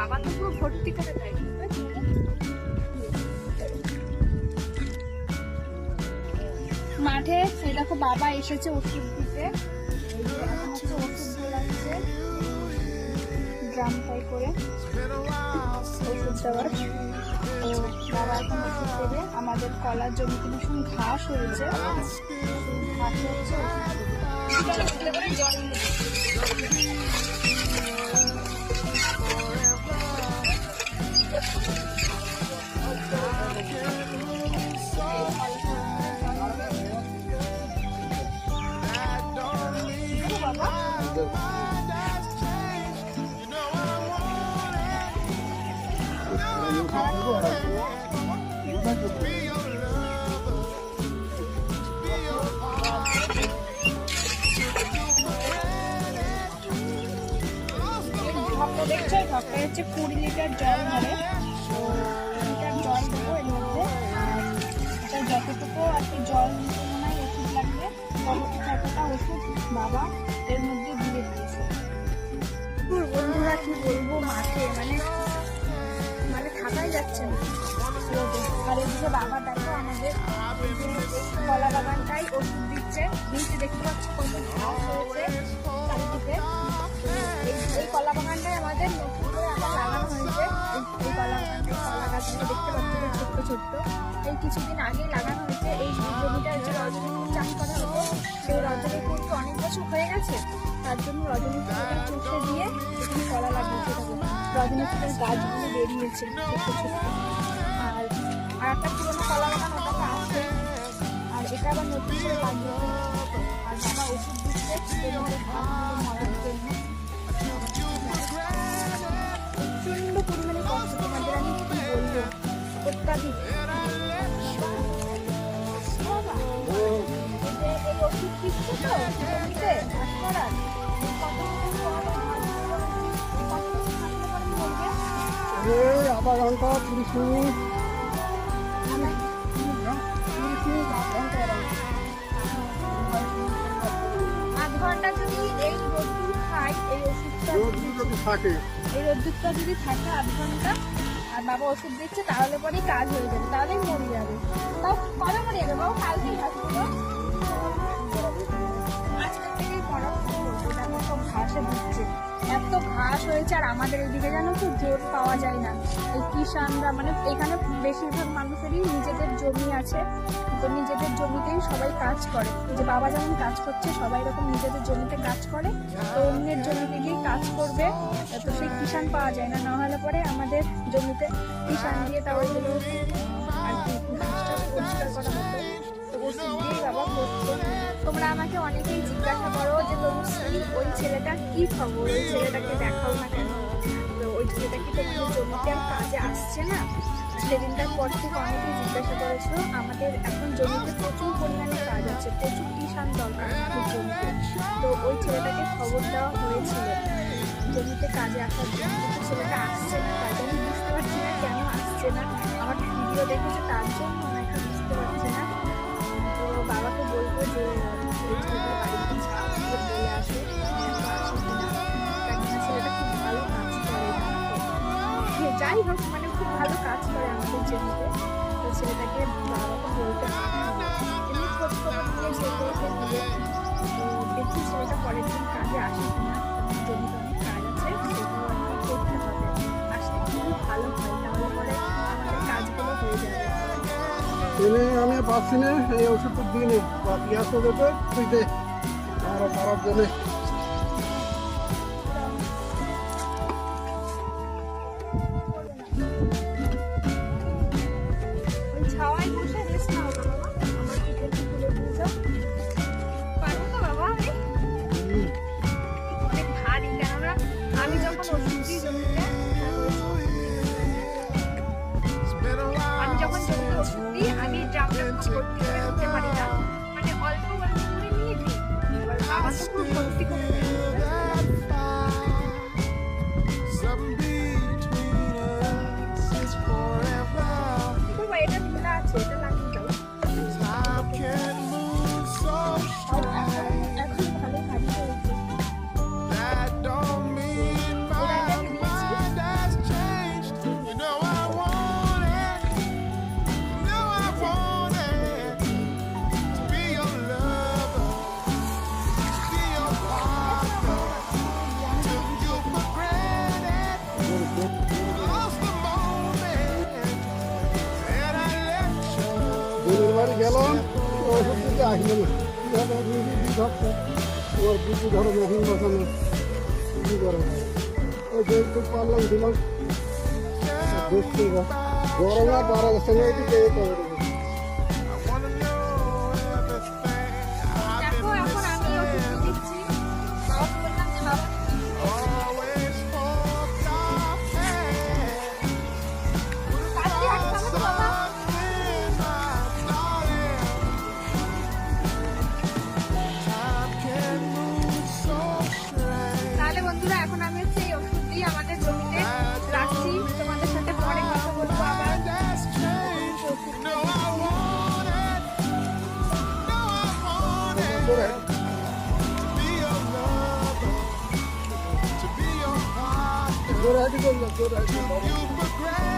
বাবা তো পুরো ভর্তি করে দেয়। মাঠে এই দেখো বাবা এসেছে ওষুধ দিতে, এখন হচ্ছে ওষুধ ঢোলাচ্ছে ড্রামটাই করে ওষুধ দেওয়ার। তো বাবা এখন ওষুধ দেবে। আমাদের কলার জমিতে ভীষণ ঘাস হয়েছে, ঘাসে হচ্ছে জল দেখছো, ঢপে হচ্ছে 20 লিটার জল ধরে। তো লিটার জল দেবো এর মধ্যে, আর এটা যতটুকু আর কি জল নিতে মনে হয় ওষুধ লাগবে ততটা ওষুধ বাবা এর মধ্যে দিয়ে দিয়েছে। বন্ধুরা কি বলবো, মাঠে মানে থাকাই যাচ্ছে না। আর এদিকে বাবা দেখো আমাদের কলা বাগানটাই ওষুধ দিচ্ছে। নিচে দেখতে পাচ্ছ কত ঘাস হয়েছে চারিদিকে। এই কলা বাগানটাই আমাদের নতুন করে আবার লাগানো হয়েছে। এই কলা বাগানটাই কলা গাছগুলো দেখতে পাচ্ছি ছোট্ট ছোট্ট, এই কিছুদিন আগেই লাগানো হয়েছে। এই জমিটার যে রজনীফুল চাষ করা হতো, সেই রজনীফুল তো অনেক বছর হয়ে গেছে, তার জন্য রজনীফুলটা চষে দিয়ে এখানে কলা লাগিয়েছে। রজনীফুলের গাছগুলো বেরিয়েছে ছোট্ট ছোট্ট। আর একটা পুরোনো কলা বাগান ওটা তো আছে, আর এটা আবার নতুন করে লাগিয়েছে। আর বাবা ওষুধ দিচ্ছে জমিতে ঘাসগুলো মরার জন্য। প্রচন্ড পরিমাণে কষ্ট, তোমাদের আমি কি বলবো, অত্যাধিক। এই ওষুধ দিচ্ছে তো জমিতে ঘাস করার, আধা ঘন্টা 30 মিনিট। আধ ঘন্টা যদি এই রোদ্দুর খাই, এই ওষুধটা যদি থাকে আধ ঘন্টা, আর বাবা ওষুধ দিচ্ছে, তাহলে পরেই কাজ হয়ে যাবে, তাহলেই মরে যাবে। তাও কবে মরে যাবে বাবা? কালকেই ঘাসগুলো আজকের থেকেই পড়া শুরু করবো। দেখো সব ঘাসে দিচ্ছে, এত ঘাস হয়েছে। আর আমাদের এদিকে জানো তো জোর পাওয়া যায় না। এই কিষানরা মানে এখানে বেশিরভাগ মানুষেরই নিজেদের জমি আছে, তো নিজেদের জমিতেই সবাই কাজ করে। যে বাবা যেমন কাজ করছে, সবাই এরকম নিজেদের জমিতে কাজ করে। তো অন্যের জমিতে গিয়ে কাজ করবে, তো সেই কিষান পাওয়া যায় না। নাহলে পরে আমাদের জমিতে কিষান দিয়ে তাও এগুলো আর কি ঘাসটা পরিষ্কার করা হতো। তো ওষুধ দিয়েই বাবা করতো। তোমরা আমাকে অনেকেই জিজ্ঞাসা করো যে তনুশ্রী ওই ছেলেটার কি খবর, ওই ছেলেটাকে দেখাও না কেন, তো ওই ছেলেটা কি তোমাদের জমিতে আর কাজে আসছে না? সেদিনটার পর থেকে অনেকেই জিজ্ঞাসা করেছো। আমাদের এখন জমিতে প্রচুর পরিমাণে কাজ আছে, প্রচুর কিষান দরকার আমাদের জমিতে। তো ওই ছেলেটাকে খবর দেওয়া হয়েছিল জমিতে কাজে আসার জন্য, কিন্তু ছেলেটা আসছে না। তাই জন্য বুঝতে পারছি না কেন আসছে না। আমার ভিডিও দেখেছে তার জন্য নাকি বুঝতে পারছি না। তো বাবাকে বলবো যে ওই ছেলেটার বাড়িতে বলে আসে, কেননা ছেলেটা খুব ভালো কাজ করে। যাই হোক, মানে খুব ভালো কাজ করে আমাদের জমিতে। তো ছেলেটাকে বাবাকে বলতে হবে, এমনি খোঁজ খবর নিয়ে ছেলেটাকে দিয়ে। তো দেখি ছেলেটা পরের দিন কাজে আসে কিনা। জমিতে অনেক কাজ আছে, সেগুলো আর কি করতে হবে। আসলে খুবই ভালো হয়, তাহলে পরে আমাদের কাজগুলো হয়ে যাবে। আমি পাচ্ছি না এই ওষুধটা দিয়ে নেই বা পিঁয়াজ তো দেবে তুইতে আমরা খারাপ জন্য। ছাওয়ায় বসে রেস্ট নাও না বাবা, আমার টিকেট খুলে দিয়ে যাও। পারবো তো বাবা আমি? অনেক ভারী, কেননা আমি যখন ওষুধ দিই জমিতে, ওষুধ দিই, আমি ড্রামটা ভর্তি করে দিতে পারি না, মানে অল্প অল্প করে নিয়ে দিই। এবার বাবা তো পুরো ভর্তি বাড়ি গেলাম ওষুধ দিতে আসলো না কীভাবে নিজে দিতে হচ্ছে ওর দুটো ধরো মেশিন বসানো কী করে ওই যে একটু পারলাম দিলাম দেখছি গরমে বাড়া যাচ্ছে না এদিকে এই করে দেখো এখন আমি ওষুধ দিচ্ছি বাবাকে বললাম যে বাবা কাশি আসছে আমার বাবা তাহলে বন্ধুরা এখন আমি হচ্ছে এই ওষুধ দিয়ে আমাদের জমিতে রাখছি তোমাদের সাথে পরে কথা বলবো আবার করে জোরে হাঁটি করলাম জোরে হাঁটি